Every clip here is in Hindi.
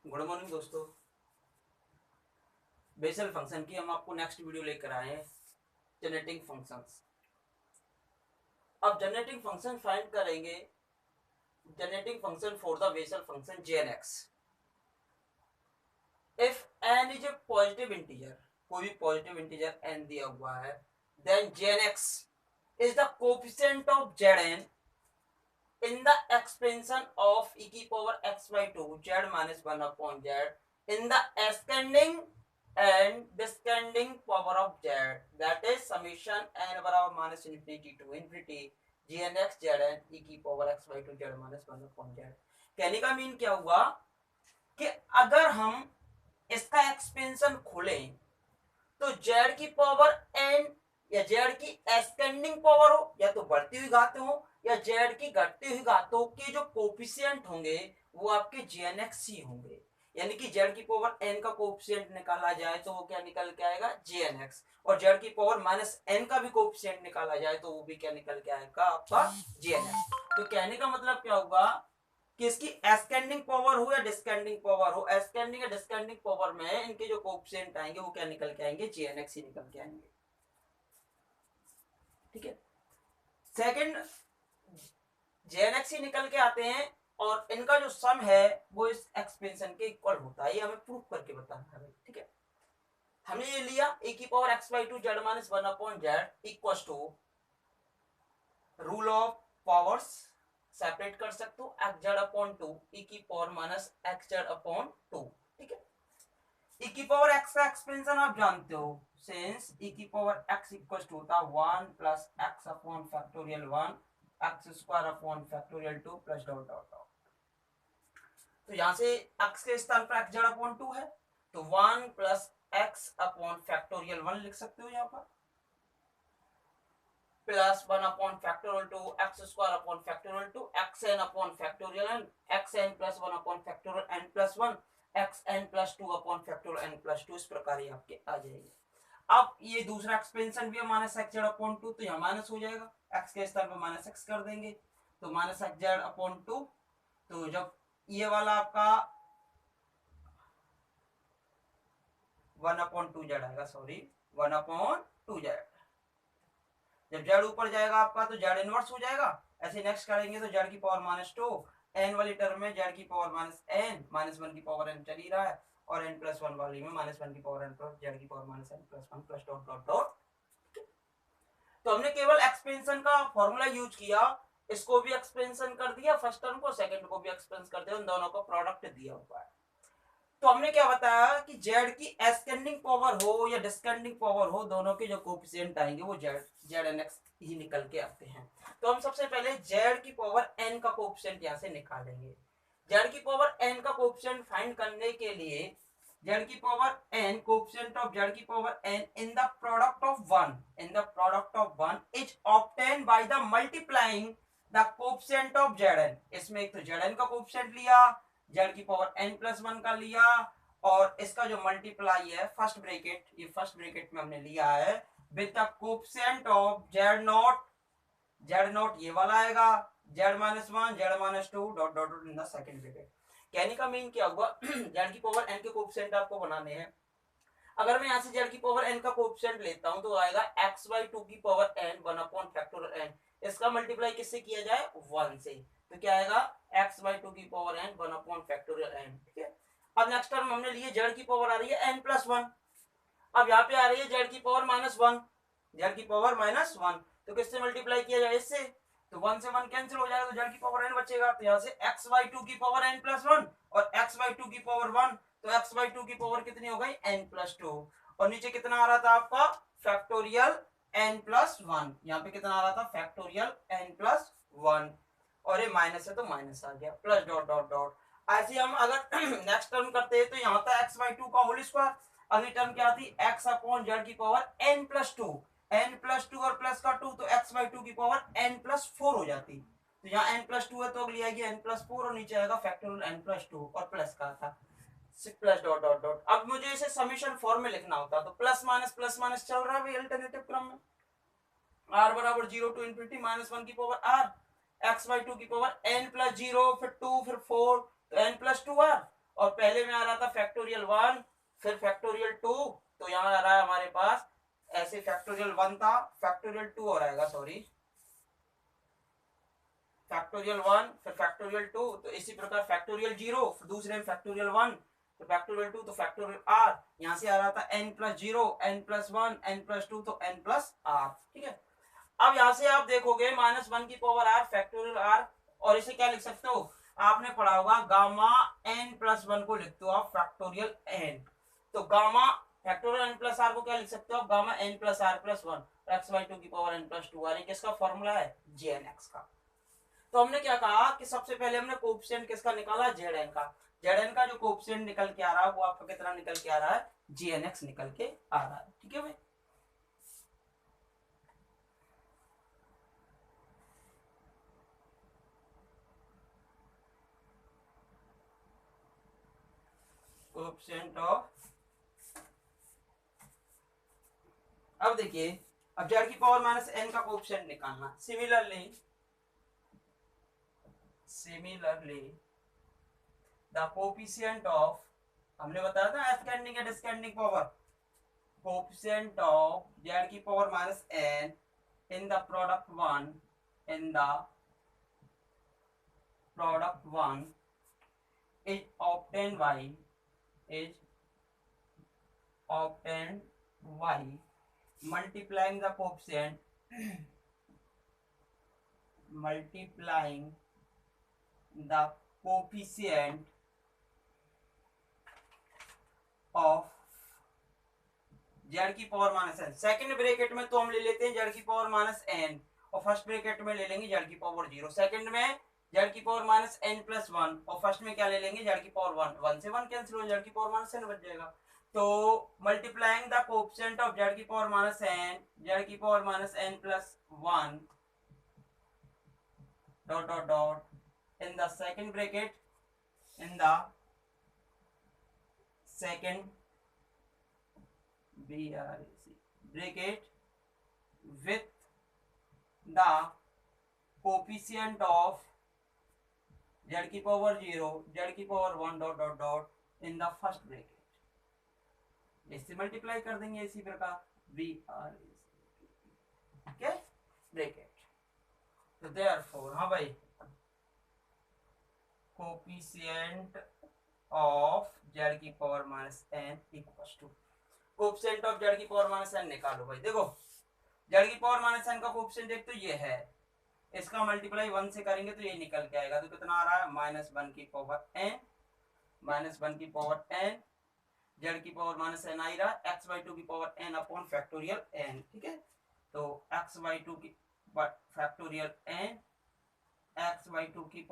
गुड मॉर्निंग दोस्तों। बेसल फंक्शन की हम आपको नेक्स्ट वीडियो लेकर आए हैं, जनरेटिंग फंक्शंस। अब जनरेटिंग फंक्शन फाइंड करेंगे, generating function for the Bessel function jnx। If n is a positive integer, कोई भी पॉजिटिव इंटीजर n दिया हुआ है, then jnx is the coefficient of zn in the expansion of e की power x by 2 z minus 1 upon z in the ascending and descending power of z, that is summation n बराबर minus infinity to infinity gnx zn e की power x by 2 z minus 1 upon z। कहने का मीन क्या हुआ कि अगर हम इसका एक्सपेंशन खोलें तो z की पावर n या z की एस्केंडिंग पावर हो, या तो बढ़ती हुई घातें हो या z की घटती हुई घातों के जो कोफिशिएंट होंगे वो आपके jnx ही होंगे। यानी कि z की पावर n का कोफिशिएंट निकाला जाए तो वो क्या निकल के आएगा jnx, और z की पावर माइनस n का भी कोफिशिएंट निकाला जाए तो वो भी क्या निकल के आएगा आपका jnx। तो कहने का मतलब क्या होगा कि इसकी एस्केंडिंग पावर हो या डिस्केंडिंग पावर हो, एस्केंडिंग या डिस्केंडिंग पावर में इनके जो कोफिशिएंट आएंगे वो क्या निकल के आएंगे, jnx ही निकल के आएंगे। ठीक है, सेकंड jnx ही निकल के आते हैं और इनका जो सम है वो इस एक्सपेंशन के इक्वल होता है, ये हमें प्रूफ करके बताना है। ठीक है, हमने ये लिया e की power x by 2 z minus 1 upon z equal to rule of powers separate कर सकते हो एक्स जेड अपॉन 2 ई की power minus x z upon 2। ठीक है, ई की पावर एक्स का एक्सपेंशन आप जानते हो, सिंस ई की पावर एक्स इक्वल टू होता 1 plus x upon factorial 1 x square upon factorial 2 plus dot dot dot. तो यहां से एक्स के स्थान पर एक्स जेड अपॉन 2 है तो 1 प्लस एक्स अपॉन फैक्टोरियल 1 लिख सकते हो यहाँ पर, plus 1 upon factorial 2 x square upon factorial 2 x n upon factorial n x n plus 1 upon factorial n plus 1 x n plus 2 upon factorial n plus 2। इस प्रकार ये आपके आ जाएंगे। अब ये दूसरा एक्सपेंशन भी है माइनस एक्स जेड अपॉन 2, तो यहाँ माइनस हो जाएगा, एक्स के स्थान पर माइनस एक्स कर देंगे तो माइनस एक्स जेड अपॉन 2। तो जब ये वाला आपका 1 अपॉन 2 जेड आएगा, सॉरी 1 अपॉन 2 जेड, जब जेड ऊपर जाएगा आपका तो जेड इनवर्स हो जाएगा। ऐसे नेक्स्ट करेंगे तो जेड की पावर माइनस 2, एन वाली टर्म में जेड की पावर माइनस एन, माइनस 1 की पावर एन चल ही रहा है, और एन प्लस 1 वाली में माइनस 1 की पावर एन प्लस जेड की power minus n plus 1 plus dot dot dot. तो हमने केवल एक्सपेंशन का फॉर्मूला यूज किया, इसको भी एक्सपेंशन कर दिया, फर्स्ट टर्म को, सेकंड को भी एक्सपेंशन कर दिया, उन दोनों का प्रोडक्ट दिया हुआ है। तो हमने क्या बताया कि जेड की एस्केंडिंग पावर हो या डिस्केंडिंग पावर हो, दोनों के जो कोफिशिएंट आएंगे वो जेड एन एक्स ही निकल के आते हैं। तो हम सबसे पहले जेड की पावर एन का कोफिशिएंट यहां से निकालेंगे। जेड की पावर एन का कोफिशिएंट फाइंड करने के लिए जेड की power N, coefficient of Z की power N in the product of 1, in the product of 1 is obtained by the multiplying the coefficient of Z N. इसमें एक तो जेड एन का कोफिशिएंट लिया, जेड की पावर एन प्लस 1 का लिया, और इसका जो मल्टीप्लाई है फर्स्ट ब्रैकेट, ये फर्स्ट ब्रैकेट में हमने लिया है with the coefficient of Z not, Z not ये वाला आएगा, Z minus 1 Z minus 2 dot dot dot in the second bracket. कहने का मीन क्या हुआ, जेड की पावर एन के कोफिशिएंट आपको बनाने हैं। अगर मैं यहाँ से जेड की पावर एन का कोफिशिएंट लेता हूं तो आएगा एक्स बाई 2 की power n 1 upon factorial n, इसका मल्टीप्लाई किससे किया जाए, 1 से, तो क्या आएगा एक्स बाई 2 की power n 1 upon factorial n. ठीक है, अब नेक्स्ट टर्म हमने लिए जेड की पावर आ रही है एन प्लस 1, अब यहाँ पे आ रही है जेड की पावर माइनस 1, जेड की पावर माइनस 1, तो किससे मल्टीप्लाई किया जाए, इससे, तो 1 से 1 कैंसिल हो जाएगा तो जेड की पावर एन बचेगा, तो यहाँ से एक्स बाई 2 की पावर एन प्लस 1 और एक्स बाई 2 की पावर 1, तो एक्स बाई 2 की पावर कितनी हो गई, एन प्लस 2, और नीचे कितना आ रहा था आपका फैक्टोरियल एन प्लस 1, यहाँ पे कितना आ रहा था फैक्टोरियल एन प्लस 1, और ये माइनस है तो माइनस आ गया, प्लस डॉट डॉट डॉट। ऐसे हम अगर नेक्स्ट टर्म करते हैं तो यहाँ था एक्स बाई 2 का होल स्क्वायर, अगली टर्म क्या थी एक्स अपॉन जेड की power N plus 2, n plus 2 और प्लस का 2 तो एक्स बाई 2 की पावर एन प्लस 4 हो जाती, तो यहाँ एन प्लस 2 है तो अगली आएगी एन प्लस 4 और नीचे आएगा फैक्टोरियल एन प्लस 2 और प्लस का था प्लस डॉट डॉट डॉट। अब मुझे इसे समीशन फॉर्म में लिखना होता तो प्लस माइनस चल रहा है अल्टरनेटिव क्रम में, r बराबर 0 टू इंफिनिटी माइनस 1 की पावर r, x बाई 2 की पावर n प्लस 0 फिर 2 फिर 4 तो n प्लस 2 r, और पहले में आ रहा था फैक्टोरियल 1 फिर फैक्टोरियल 2, तो यहाँ आ रहा है हमारे पास ऐसे फैक्टोरियल 1 था फैक्टोरियल 2 और आएगा, सॉरी फैक्टोरियल 1 फिर फैक्टोरियल 2, तो इसी प्रकार फैक्टोरियल 0 फिर दूसरे में फैक्टोरियल 1 तो फैक्टोरियल 2 तो फैक्टोरियल आर, यहाँ से आ रहा था n plus 0 n plus 1 n plus 2 तो n प्लस आर। ठीक है, अब यहाँ से आप देखोगे -1 की पावर आर फैक्टोरियल आर, और इसे क्या लिख सकते हो, आपने पढ़ा होगा गामा n प्लस 1 को लिखते हो आप फैक्टोरियल n, तो gamma factorial n plus r को क्या लिख सकते हो आप, gamma n plus r plus 1 x by 2 की पावर n प्लस 2 आर, किसका फॉर्मूला है jnx का। तो हमने क्या कहा कि सबसे पहले हमने कोएफिशिएंट किसका निकाला, Zn का, Zn का जो कोएफिशिएंट निकल के आ रहा है वो आपका कितना निकल के आ रहा है, Gnx निकल के आ रहा है। ठीक है भाई, कोएफिशिएंट ऑफ, अब देखिए अब z की पावर माइनस n का कोएफिशिएंट निकालना, सिमिलरली द कोएफिशिएंट ऑफ, हमने बताया था ascending and descending power, coefficient of z की power minus n in the product 1 in the product 1 is obtained by multiplying the coefficient of z की power minus n, second bracket में तो हम ले लेते हैं z की पावर माइनस n और फर्स्ट ब्रैकेट में ले लेंगे z की पावर 0, सेकंड में z की पावर माइनस n प्लस 1 और फर्स्ट में क्या ले लेंगे z की पावर 1, 1 से 1 कैंसिल हो, z की पावर माइनस n बच जाएगा। तो multiplying the coefficient of z की पावर माइनस n, z की power minus n plus 1 dot dot dot in the second bracket, in the second bracket with the coefficient of z की पावर 0 z की पावर 1 dot dot dot in the first bracket, इससे मल्टीप्लाई कर देंगे इसी प्रकार ब्रैकेट। तो देयरफॉर, हाँ भाई, कोएफिशिएंट ऑफ z की power minus n equals to, coefficient of z की पावर माइनस n निकालो भाई। देखो z की पावर माइनस n का कोएफिशिएंट एक तो ये है, इसका मल्टीप्लाई 1 से करेंगे तो ये निकल के आएगा, तो कितना आ रहा है -1 की पावर n, -1 की पावर n, z की पावर माइनस n आ रहा है x बाई 2 की power n upon factorial n। ठीक है, तो x बाई 2 की फैक्टोरियल n, x बाई 2 की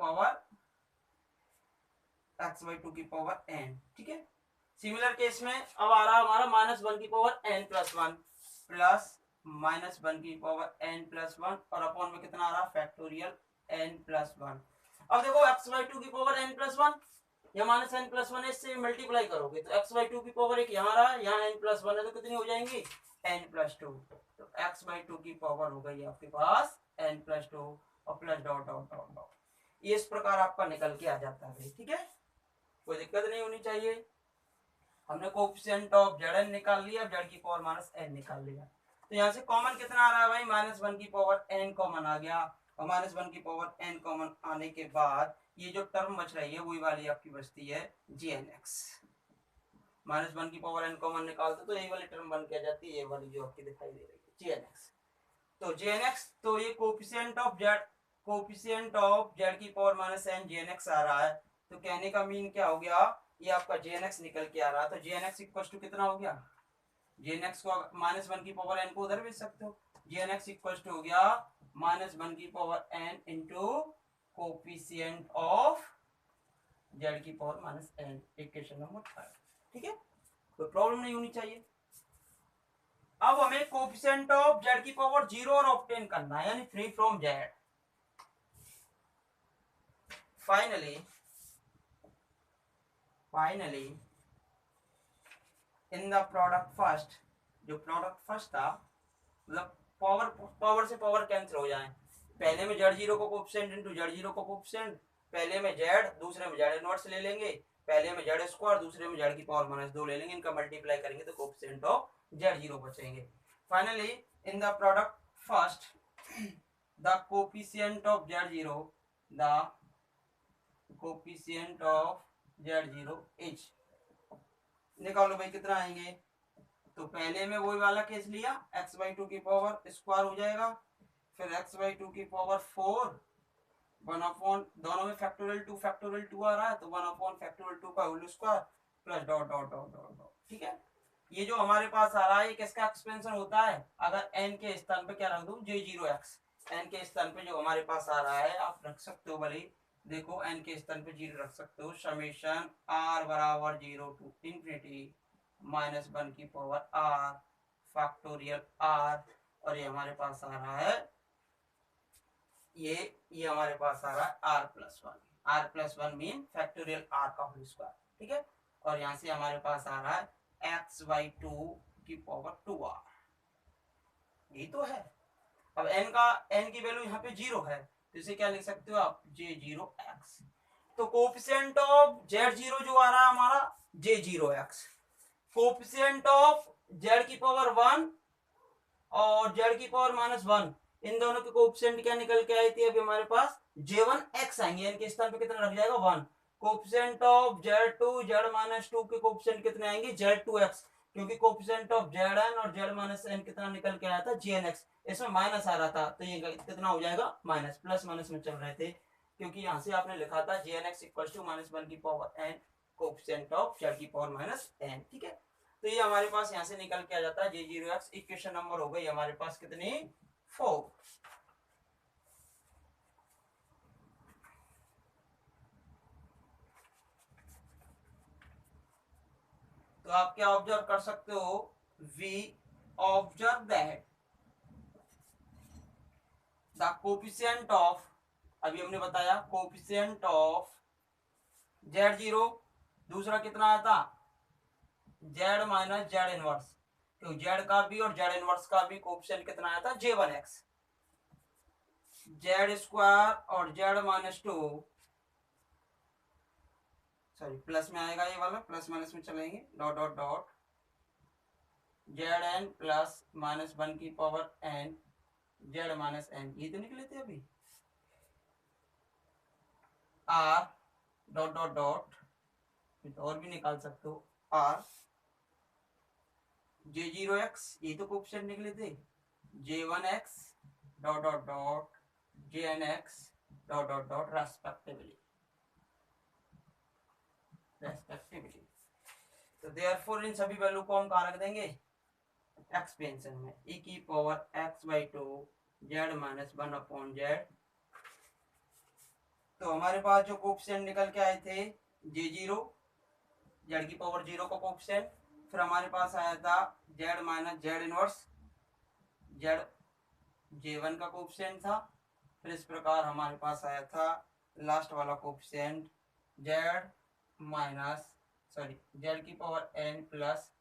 पावर n। ठीक है, सिमिलर केस में अब आ रहा है हमारा -1 की पावर n प्लस 1 प्लस -1 की पावर n प्लस 1 और अपॉन में कितना आ रहा है फैक्टोरियल n प्लस 1। अब देखो x बाई 2 की पावर n प्लस 1 या माइनस n प्लस 1 इससे मल्टीप्लाई करोगे तो x बाई 2 की पावर एक यहाँ रहा, यहाँ n प्लस 1 है तो कितनी हो जाएंगी n प्लस 2, तो x बाई 2 की पावर हो गई आपके पास n प्लस 2 और plus dot dot dot dot, ये इस प्रकार आपका निकल के आ जाता है। ठीक है, कोई दिक्कत नहीं होनी चाहिए। हमने कोएफिशिएंट ऑफ Zn निकाल लिया, z की पावर माइनस n निकाल लिया, तो यहाँ से कॉमन कितना आ रहा है भाई, -1 की पावर n कॉमन आ गया, और -1 की पावर n कॉमन आने के बाद ये जो टर्म बच रही है वही वाली आपकी बचती है Gnx। -1 की पावर n कॉमन निकालते तो ये वाली टर्म बन के आ जाती है, ये वाली जो आपकी दिखाई दे रही है Gnx। तो Gnx, तो ये कोएफिशिएंट ऑफ z की पावर माइनस n Gnx आ रहा है, तो कहने का मीन क्या हो गया, ये आपका Gnx निकल के आ रहा है, तो Gnx इक्वल टू कितना हो गया, Gnx को -1 की पावर n को उधर भेज सकते हो, Gnx इक्वल टू हो गया -1 की power n into coefficient of z की power minus n, equation number 5। ठीक है, कोई प्रॉब्लम नहीं होनी चाहिए। अब हमें कोएफिशिएंट ऑफ z की पावर 0 और ऑब्टेन करना है, यानी free from z। Finally in the product first, जो प्रोडक्ट फर्स्ट था, मतलब पावर से पावर कैंसिल हो जाए, पहले में z0 को कोएफिशिएंट इनटू z0 को कोएफिशिएंट, पहले में जेड दूसरे में जेड इनवर्स ले लेंगे, पहले में जेड स्क्वायर दूसरे में जेड की पावर माइनस 2 ले लेंगे, इनका मल्टीप्लाई करेंगे तो कोएफिशिएंट ऑफ जेड 0 बचेंगे। Finally in the product first the coefficient of Z 0, the coefficient of Z 0 is, निकालो भाई कितना आएंगे। तो पहले में वही वाला केस लिया, एक्स बाई टू की पावर स्क्वायर हो जाएगा, फिर एक्स बाई टू की पावर 4 वन अपॉन, दोनों में फैक्टोरियल टू आ रहा है तो वन अपॉन फैक्टोरियल टू का whole square plus dot dot dot dot dot. ठीक है, ये जो हमारे पास आ रहा है ये किसका एक्सपेंशन होता है, अगर n के स्थान पे क्या रख दूं, j0x, n के स्थान पे जो हमारे पास आ रहा है आप रख सकते हो भले, देखो n के स्थान पे 0 रख सकते हो, समेशन r बराबर 0 टू इंफिनिटी माइनस 1 की पावर r फैक्टोरियल r, और ये हमारे पास आ रहा है ये हमारे पास आ रहा है r plus one mean factorial r का होल स्क्वायर। ठीक है, और यहाँ से हमारे पास आ रहा है x बाई टू की पावर 2r, यही तो है। अब n की वैल्यू यहाँ पे 0 है तो इसे क्या लिख सकते हो आप, j0x। तो कोएफिशिएंट ऑफ z0 जो आ रहा है हमारा j0x, कोएफिशिएंट ऑफ z की पावर 1 और z की पावर माइनस 1, इन दोनों के कोएफिशिएंट क्या निकल के आई थी, अभी हमारे पास j1x आएंगे, n के स्थान पे कितना रख जाएगा 1। Coefficient of z2 z minus 2 के कोएफिशिएंट कितने आएंगे, z2x, क्योंकि कोएफिशिएंट ऑफ zn और z माइनस n कितना निकल के आया था, jnx, इसमें माइनस आ रहा था तो ये कितना हो जाएगा माइनस, प्लस माइनस में चल रहे थे क्योंकि यहाँ से आपने लिखा था jnx इक्वल टू माइनस 1 की power n coefficient of z की पावर माइनस n। ठीक है, तो ये हमारे पास यहाँ से निकल के आ जाता है j0x। इक्वेशन नंबर हो गई हमारे पास कितनी, 4। तो आप क्या ऑब्जर्व कर सकते हो, we observe that the coefficient of, अभी हमने बताया कोएफिशिएंट ऑफ z0, दूसरा कितना आया था z माइनस z इनवर्स, तो z का भी और z इनवर्स का भी कोएफिशिएंट कितना आया था, j1x, z स्क्वायर और z माइनस 2, सॉरी प्लस में आएगा ये वाला, प्लस माइनस में चलेंगे, dot dot dot zn plus minus 1 की power n z minus n, ये तो निकले थे अभी, r डॉट डॉट डॉट, और भी निकाल सकते हो r j0x, ये तो कोएफिशिएंट निकले थे, j1x dot dot dot jnx dot dot dot respectively. तो देयरफॉर इन सभी वैल्यू को हम कहाँ रख देंगे, एक्सपेंशन में, e की power x by two Z minus 1 upon Z. तो हमारे पास जो कोएफिशिएंट निकल के आए थे j0, जेड की पावर 0 का कोएफिशिएंट, फिर हमारे पास आया था z minus Z inverse, Z j1 का कोएफिशिएंट था, फिर इस प्रकार हमारे पास आया था लास्ट वाला coefficient z minus sorry Z की पावर n प्लस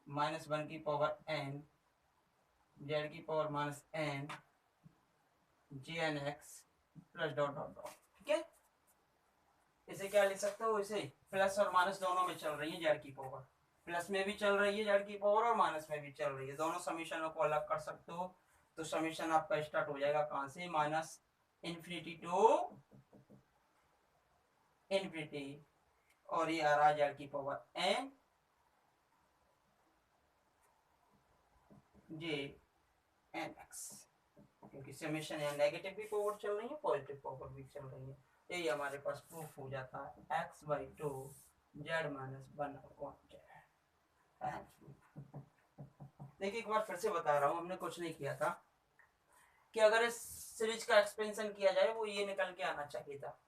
माइनस 1 की पावर n जेड की power minus n jnx plus dot dot dot. ठीक है, इसे क्या लिख सकते हो, इसे प्लस और माइनस दोनों में चल रही है जेड की पावर, प्लस में भी चल रही है जेड की पावर और माइनस में भी चल रही है, दोनों समीशनों को अलग कर सकते हो। तो समीशन आपका स्टार्ट हो जाएगा कहां से, माइनस इन्फिनिटी टू इन्फिनिटी, और ये आ रहा है जेड की power n j n x, क्योंकि समेशन यहाँ नेगेटिव भी पावर चल रही है पॉजिटिव पावर भी चल रही है, यही हमारे पास प्रूफ हो जाता है x by two Z minus 1 upon Z. देखिए एक बार फिर से बता रहा हूँ, हमने कुछ नहीं किया था कि अगर इस सीरीज का एक्सपेंशन किया जाए वो ये निकल के आना चाहिए था,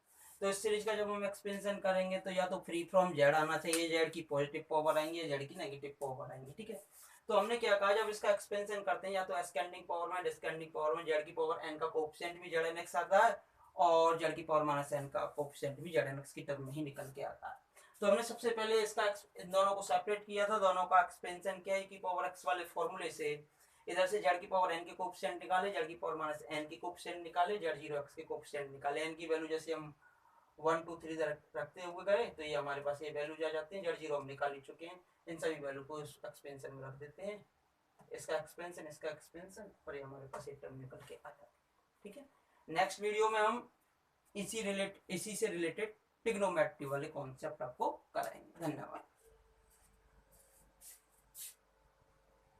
तो इस सीरीज का जब हम एक्सपेंशन करेंगे तो या तो फ्री फ्रॉम जेड आना चाहिए, जेड की पॉजिटिव पावर आएंगी या जेड की नेगेटिव पावर आएंगी। ठीक है, तो हमने क्या कहा, जब इसका एक्सपेंशन करते हैं या तो एस्केंडिंग पावर में डिस्केंडिंग पावर में जेड की पावर n का कोएफिशिएंट भी znx आता है और जेड की पावर माइनस n का कोएफिशिएंट भी znx की टर्म में ही निकल के आता है। तो हमने सबसे पहले इसका इन दोनों को सेपरेट किया था, दोनों का एक्सपेंशन किया की पावर x वाले फॉर्मूले से, इधर से जेड की पावर n के कोएफिशिएंट निकाले, जेड की पावर माइनस n की कोएफिशिएंट निकाले, z0x के कोएफिशिएंट निकाले, n की वैल्यू जैसे हम 1 2 3 रखते हुए गए तो ये हमारे पास ये वैल्यूज आ जाती हैं। जड़ जीरो हम निकाल ही चुके हैं, इन सभी वैल्यू को इस एक्सपेंशन में रख देते हैं, इसका एक्सपेंशन और ये हमारे पास एक टर्म निकल के आ जाता है। ठीक है, नेक्स्ट वीडियो में हम इसी से रिलेटेड ट्रिग्नोमेट्री वाले कॉन्सेप्ट आपको कराएंगे। धन्यवाद।